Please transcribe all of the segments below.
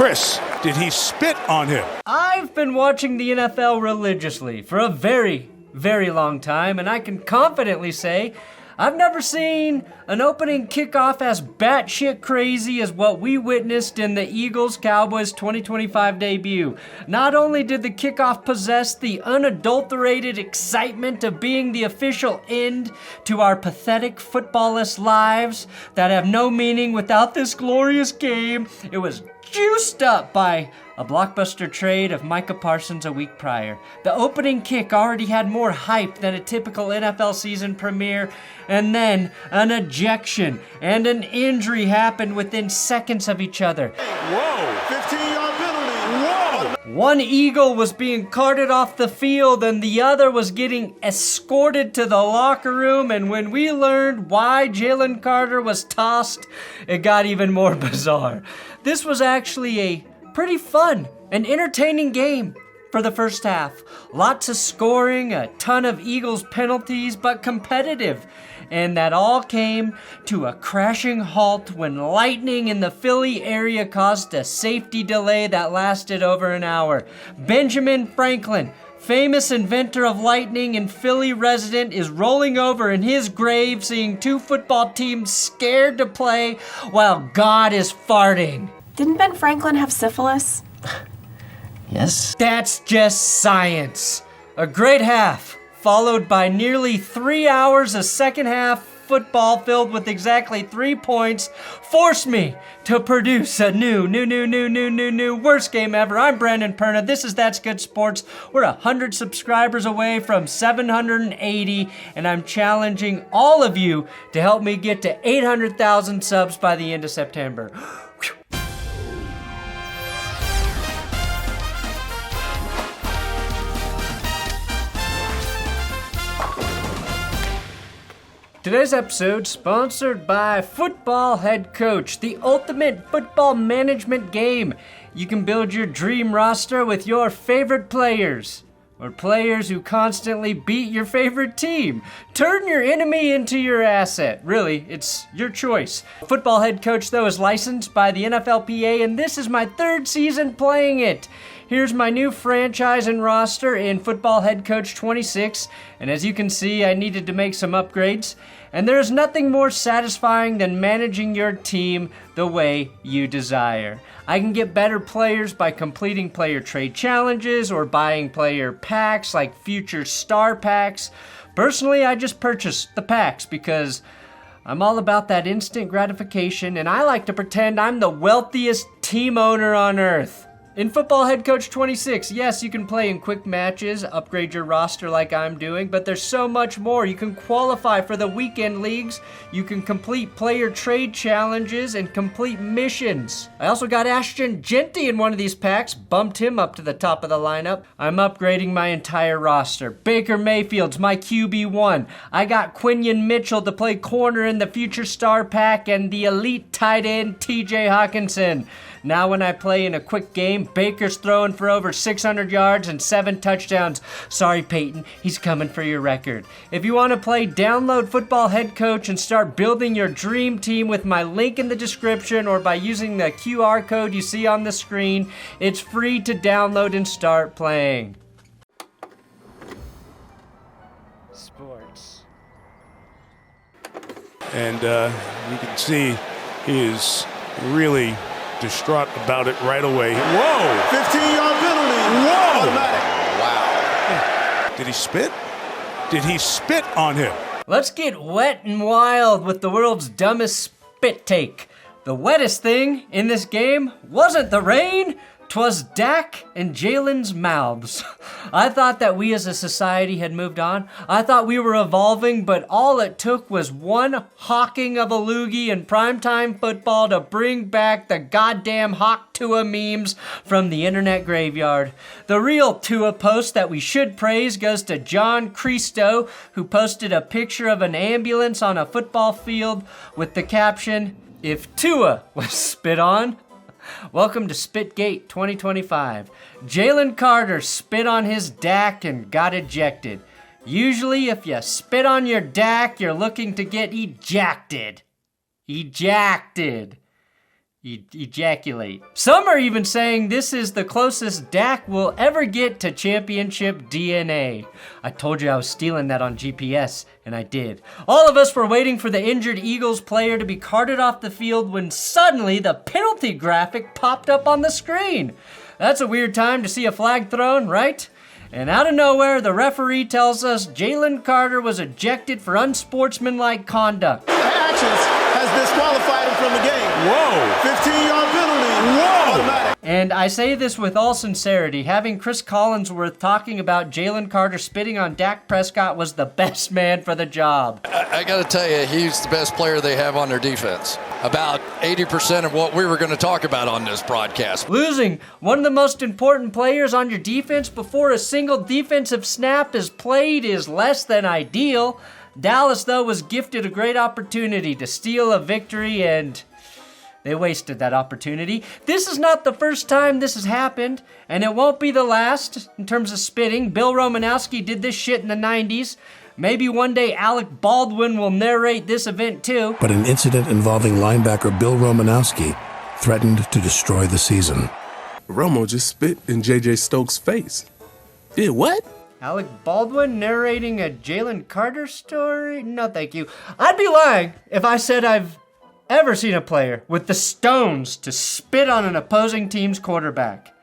Chris, did he spit on him? I've been watching the NFL religiously for a very, very long time, and I can confidently say I've never seen an opening kickoff as batshit crazy as what we witnessed in the Eagles-Cowboys 2025 debut. Not only did the kickoff possess the unadulterated excitement of being the official end to our pathetic footballless lives that have no meaning without this glorious game, it was juiced up by a blockbuster trade of Micah Parsons a week prior. The opening kick already had more hype than a typical NFL season premiere, and then an ejection and an injury happened within seconds of each other. Whoa! 15-yard penalty! Whoa! One Eagle was being carted off the field and the other was getting escorted to the locker room, and when we learned why Jalen Carter was tossed, it got even more bizarre. This was actually a pretty fun and entertaining game for the first half. Lots of scoring, a ton of Eagles penalties, but competitive. And that all came to a crashing halt when lightning in the Philly area caused a safety delay that lasted over an hour. Benjamin Franklin, famous inventor of lightning and Philly resident, is rolling over in his grave seeing two football teams scared to play while God is farting. Didn't Ben Franklin have syphilis? Yes. That's just science. A great half, followed by nearly 3 hours of second half football filled with exactly 3 points, forced me to produce a new worst game ever. I'm Brandon Perna. This is That's Good Sports. We're 100 subscribers away from 780, and I'm challenging all of you to help me get to 800,000 subs by the end of September. Today's episode sponsored by Football Head Coach, the ultimate football management game. You can build your dream roster with your favorite players, or players who constantly beat your favorite team. Turn your enemy into your asset. Really, it's your choice. Football Head Coach, though, is licensed by the NFLPA, and this is my 3rd season playing it. Here's my new franchise and roster in Football Head Coach 26, and as you can see, I needed to make some upgrades. And there's nothing more satisfying than managing your team the way you desire. I can get better players by completing player trade challenges or buying player packs like future star packs. Personally, I just purchased the packs because I'm all about that instant gratification, and I like to pretend I'm the wealthiest team owner on earth. In Football Head Coach 26, yes, you can play in quick matches, upgrade your roster like I'm doing, but there's so much more. You can qualify for the weekend leagues, you can complete player trade challenges, and complete missions. I also got Ashton Genty in one of these packs, bumped him up to the top of the lineup. I'm upgrading my entire roster. Baker Mayfield's my QB1. I got Quinyon Mitchell to play corner in the future star pack, and the elite tight end TJ Hawkinson. Now when I play in a quick game, Baker's throwing for over 600 yards and 7 touchdowns. Sorry, Peyton, he's coming for your record. If you want to play, download Football Head Coach and start building your dream team with my link in the description or by using the QR code you see on the screen. It's free to download and start playing. Sports. And you can see he is really distraught about it right away. Whoa! 15-yard penalty. Whoa! Automatic. Wow. Did he spit? Did he spit on him? Let's get wet and wild with the world's dumbest spit take. The wettest thing in this game wasn't the rain, 'twas Dak and Jalen's mouths. I thought that we as a society had moved on. I thought we were evolving, but all it took was one hawking of a loogie in primetime football to bring back the goddamn Hawk Tua memes from the internet graveyard. The real Tua post that we should praise goes to John Cristo, who posted a picture of an ambulance on a football field with the caption, "If Tua was spit on." Welcome to Spit-gate 2025. Jalen Carter spit on his Dak and got ejected. Usually if you spit on your Dak, you're looking to get ejected. Ejected. Ejaculate. Some are even saying this is the closest Dak will ever get to championship DNA. I told you I was stealing that on GPS, and I did. All of us were waiting for the injured Eagles player to be carted off the field when suddenly the penalty graphic popped up on the screen. That's a weird time to see a flag thrown, right? And out of nowhere, the referee tells us Jalen Carter was ejected for unsportsmanlike conduct. Actions has disqualified him from the game. Whoa! 15-yard penalty. Whoa! Automatic. And I say this with all sincerity, having Chris Collinsworth talking about Jalen Carter spitting on Dak Prescott was the best man for the job. I got to tell you, he's the best player they have on their defense. About 80% of what we were going to talk about on this broadcast. Losing one of the most important players on your defense before a single defensive snap is played is less than ideal. Dallas, though, was gifted a great opportunity to steal a victory, and they wasted that opportunity. This is not the first time this has happened, and it won't be the last in terms of spitting. Bill Romanowski did this shit in the 90s. Maybe one day Alec Baldwin will narrate this event too. But an incident involving linebacker Bill Romanowski threatened to destroy the season. Romo just spit in J.J. Stokes' face. Did what? Alec Baldwin narrating a Jalen Carter story? No, thank you. I'd be lying if I said I've ever seen a player with the stones to spit on an opposing team's quarterback.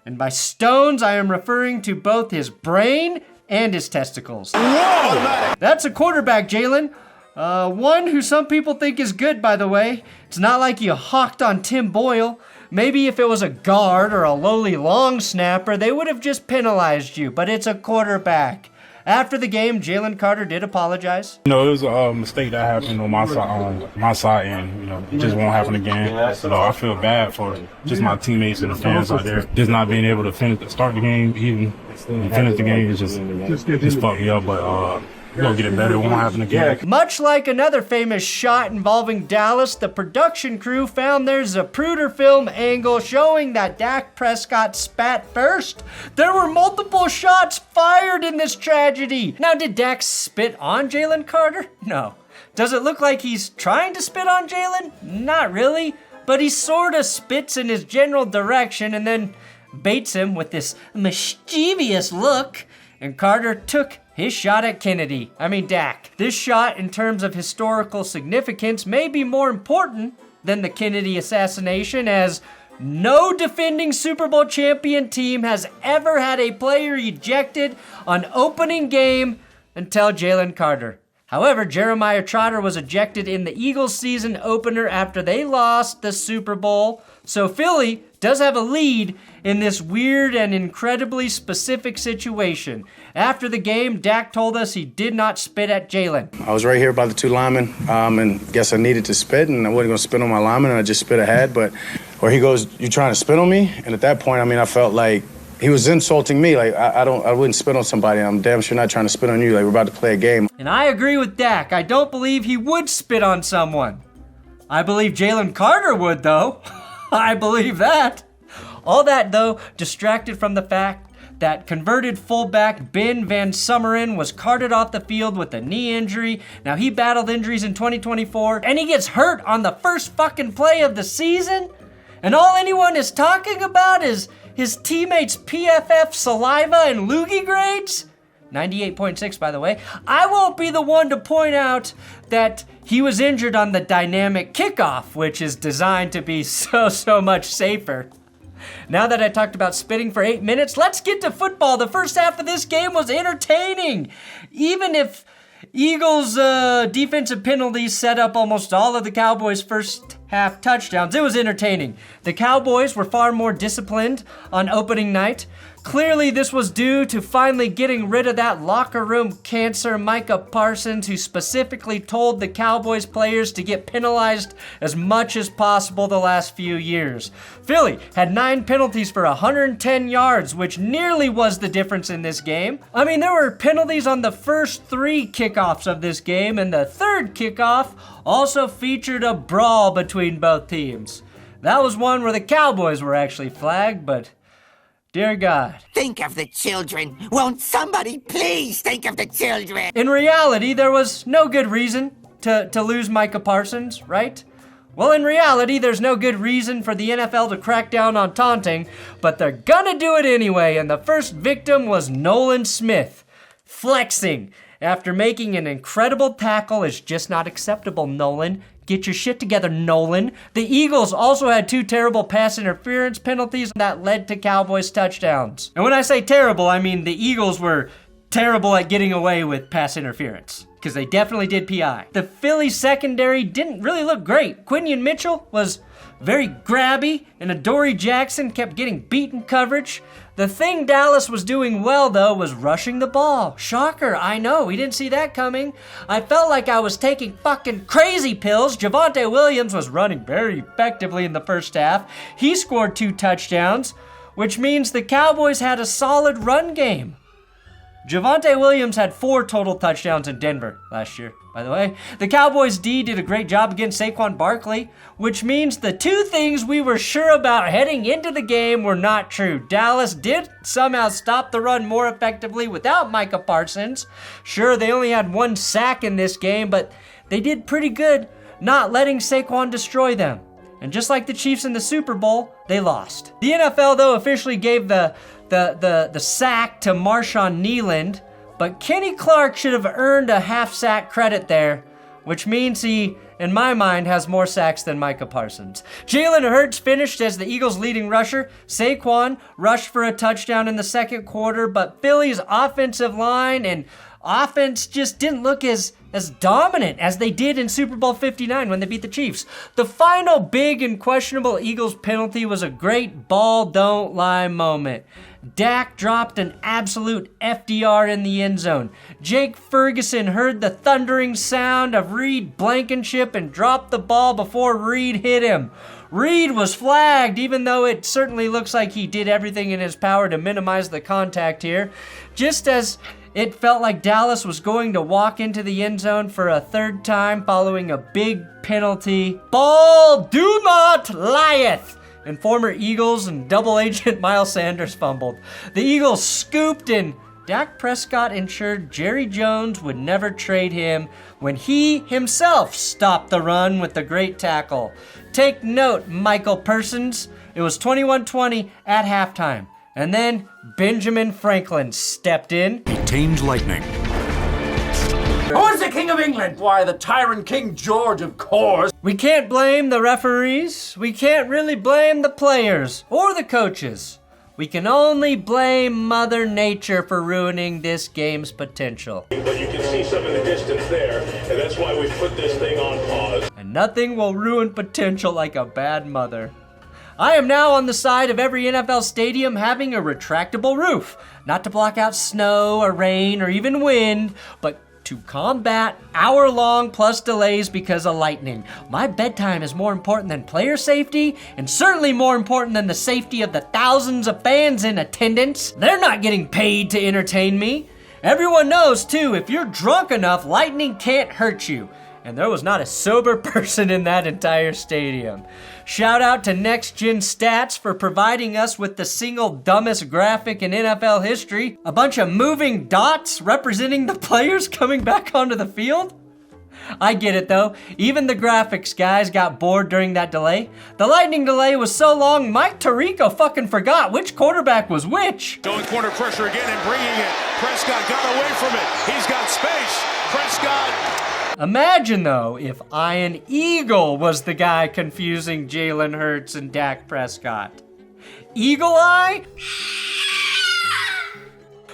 And by stones, I am referring to both his brain and his testicles. Whoa! That's a quarterback, Jalen. One who some people think is good, by the way. It's not like you hawked on Tim Boyle. Maybe if it was a guard or a lowly long snapper, they would have just penalized you, but it's a quarterback. After the game, Jalen Carter did apologize. You know, it was a mistake that happened on my side, and, you know, it just won't happen again. So I feel bad for just my teammates and the fans out there. Just not being able to start the game, even finish the game, is just fucked me up, but we're going to get it better. It won't happen again. Much like another famous shot involving Dallas, the production crew found their Zapruder film angle showing that Dak Prescott spat first. There were multiple shots fired in this tragedy. Now, did Dak spit on Jalen Carter? No. Does it look like he's trying to spit on Jalen? Not really, but he sort of spits in his general direction and then baits him with this mischievous look, and Carter took his shot at Dak. This shot, in terms of historical significance, may be more important than the Kennedy assassination, as no defending Super Bowl champion team has ever had a player ejected on opening game until Jalen Carter. However, Jeremiah Trotter was ejected in the Eagles season opener after they lost the Super Bowl, so Philly does have a lead in this weird and incredibly specific situation. After the game, Dak told us he did not spit at Jalen. I was right here by the two linemen, and guess I needed to spit, and I wasn't going to spit on my lineman, and I just spit ahead. But where he goes, "You trying to spit on me?" And at that point, I felt like he was insulting me. Like, I wouldn't spit on somebody. I'm damn sure not trying to spit on you. Like, we're about to play a game. And I agree with Dak. I don't believe he would spit on someone. I believe Jalen Carter would, though. I believe that. All that, though, distracted from the fact that converted fullback Ben Van Summeren was carted off the field with a knee injury. Now, he battled injuries in 2024, and he gets hurt on the first fucking play of the season? And all anyone is talking about is his teammates' PFF saliva and loogie grades? 98.6, by the way. I won't be the one to point out that he was injured on the dynamic kickoff, which is designed to be so much safer. Now that I talked about spitting for 8 minutes, let's get to football. The first half of this game was entertaining. Even if Eagles' defensive penalties set up almost all of the Cowboys' first half touchdowns, it was entertaining. The Cowboys were far more disciplined on opening night. Clearly, this was due to finally getting rid of that locker room cancer Micah Parsons, who specifically told the Cowboys players to get penalized as much as possible the last few years. Philly had 9 penalties for 110 yards, which nearly was the difference in this game. There were penalties on the first 3 kickoffs of this game, and the third kickoff also featured a brawl between both teams. That was one where the Cowboys were actually flagged, but dear God. Think of the children. Won't somebody please think of the children? In reality, there was no good reason to lose Micah Parsons, right? Well, in reality, there's no good reason for the NFL to crack down on taunting, but they're gonna do it anyway, and the first victim was Nolan Smith. Flexing after making an incredible tackle is just not acceptable, Nolan. Get your shit together, Nolan. The Eagles also had 2 terrible pass interference penalties that led to Cowboys touchdowns. And when I say terrible, I mean the Eagles were terrible at getting away with pass interference, because they definitely did PI. The Philly secondary didn't really look great. Quinion Mitchell was very grabby, and Adoree Jackson kept getting beaten coverage. The thing Dallas was doing well, though, was rushing the ball. Shocker, I know, we didn't see that coming. I felt like I was taking fucking crazy pills. Javonte Williams was running very effectively in the first half. He scored 2 touchdowns, which means the Cowboys had a solid run game. Javonte Williams had 4 total touchdowns in Denver last year, by the way. The Cowboys D did a great job against Saquon Barkley, which means the 2 things we were sure about heading into the game were not true. Dallas did somehow stop the run more effectively without Micah Parsons. Sure, they only had 1 sack in this game, but they did pretty good not letting Saquon destroy them. And just like the Chiefs in the Super Bowl, they lost. The NFL, though, officially gave the sack to Marshawn Kneeland, but Kenny Clark should have earned a half-sack credit there, which means he, in my mind, has more sacks than Micah Parsons. Jalen Hurts finished as the Eagles' leading rusher. Saquon rushed for a touchdown in the second quarter, but Philly's offensive line and offense just didn't look as dominant as they did in Super Bowl 59 when they beat the Chiefs. The final big and questionable Eagles penalty was a great ball don't lie moment. Dak dropped an absolute FDR in the end zone. Jake Ferguson heard the thundering sound of Reed Blankenship and dropped the ball before Reed hit him. Reed was flagged, even though it certainly looks like he did everything in his power to minimize the contact here. Just as it felt like Dallas was going to walk into the end zone for a 3rd time following a big penalty. Ball do not lieth! And former Eagles and double agent Miles Sanders fumbled. The Eagles scooped, and Dak Prescott ensured Jerry Jones would never trade him when he himself stopped the run with the great tackle. Take note, Michael Persons. It was 21-20 at halftime. And then Benjamin Franklin stepped in. He tamed lightning. Who is the King of England? Why, the tyrant King George, of course. We can't blame the referees. We can't really blame the players or the coaches. We can only blame Mother Nature for ruining this game's potential. But you can see some in the distance there, and that's why we put this thing on pause. And nothing will ruin potential like a bad mother. I am now on the side of every NFL stadium having a retractable roof, not to block out snow or rain or even wind, but to combat hour-long plus delays because of lightning. My bedtime is more important than player safety, and certainly more important than the safety of the thousands of fans in attendance. They're not getting paid to entertain me. Everyone knows, too, if you're drunk enough, lightning can't hurt you. And there was not a sober person in that entire stadium. Shout out to Next Gen Stats for providing us with the single dumbest graphic in NFL history. A bunch of moving dots representing the players coming back onto the field. I get it though. Even the graphics guys got bored during that delay. The lightning delay was so long, Mike Tirico fucking forgot which quarterback was which. Going corner pressure again and bringing it. Prescott got away from it. He's got space. Prescott. Imagine, though, if Ian Eagle was the guy confusing Jalen Hurts and Dak Prescott. Eagle Eye?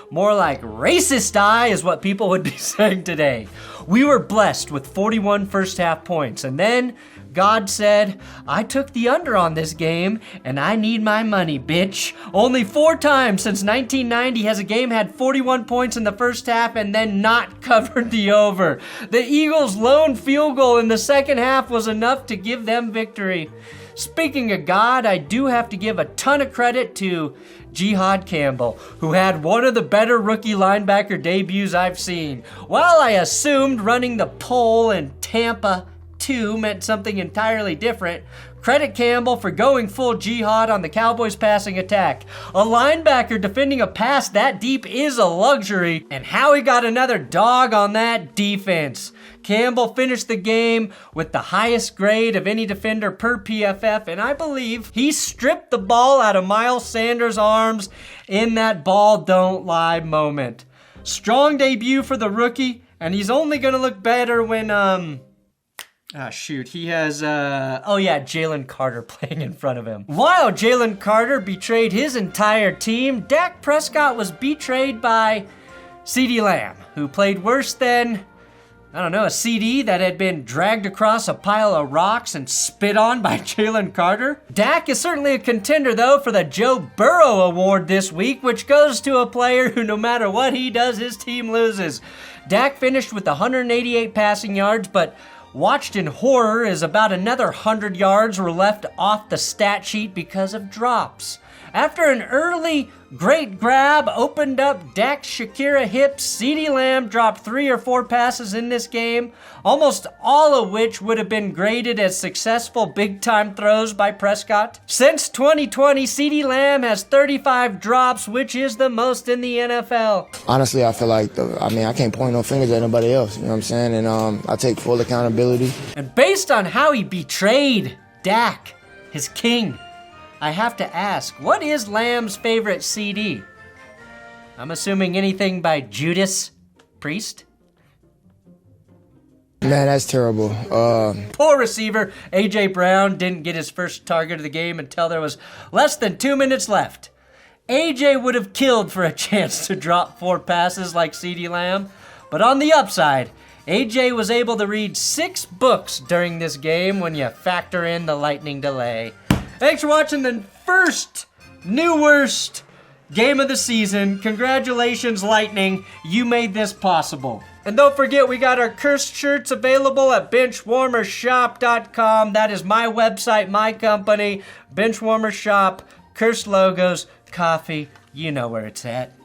More like racist eye is what people would be saying today. We were blessed with 41 first-half points, and then God said, I took the under on this game, and I need my money, bitch. Only 4 times since 1990 has a game had 41 points in the first half and then not covered the over. The Eagles' lone field goal in the second half was enough to give them victory. Speaking of God, I do have to give a ton of credit to Jihad Campbell, who had one of the better rookie linebacker debuts I've seen. While I assumed running the pole in Tampa 2 meant something entirely different, Credit Campbell for going full jihad on the Cowboys passing attack. A linebacker defending a pass that deep is a luxury, and Howie got another dog on that defense. Campbell finished the game with the highest grade of any defender per PFF, and I believe he stripped the ball out of Miles Sanders' arms in that ball don't lie moment. Strong debut for the rookie, and he's only going to look better when, he has, Jalen Carter playing in front of him. While Jalen Carter betrayed his entire team, Dak Prescott was betrayed by CeeDee Lamb, who played worse than, a CD that had been dragged across a pile of rocks and spit on by Jalen Carter. Dak is certainly a contender, though, for the Joe Burrow Award this week, which goes to a player who, no matter what he does, his team loses. Dak finished with 188 passing yards, but watched in horror as about another 100 yards were left off the stat sheet because of drops. After an early great grab opened up Dak's Shakira hips, CeeDee Lamb dropped 3 or 4 passes in this game, almost all of which would have been graded as successful big-time throws by Prescott. Since 2020, CeeDee Lamb has 35 drops, which is the most in the NFL. Honestly, I feel like, I can't point no fingers at nobody else, you know what I'm saying? And I take full accountability. And based on how he betrayed Dak, his king, I have to ask, what is Lamb's favorite CD? I'm assuming anything by Judas Priest? Man, that's terrible. Poor receiver A.J. Brown didn't get his first target of the game until there was less than 2 minutes left. A.J. would have killed for a chance to drop 4 passes like CeeDee Lamb, but on the upside, A.J. was able to read 6 books during this game when you factor in the lightning delay. Thanks for watching the first new worst game of the season. Congratulations, Lightning. You made this possible. And don't forget, we got our cursed shirts available at benchwarmershop.com. That is my website, my company. Benchwarmer Shop, cursed logos, coffee. You know where it's at.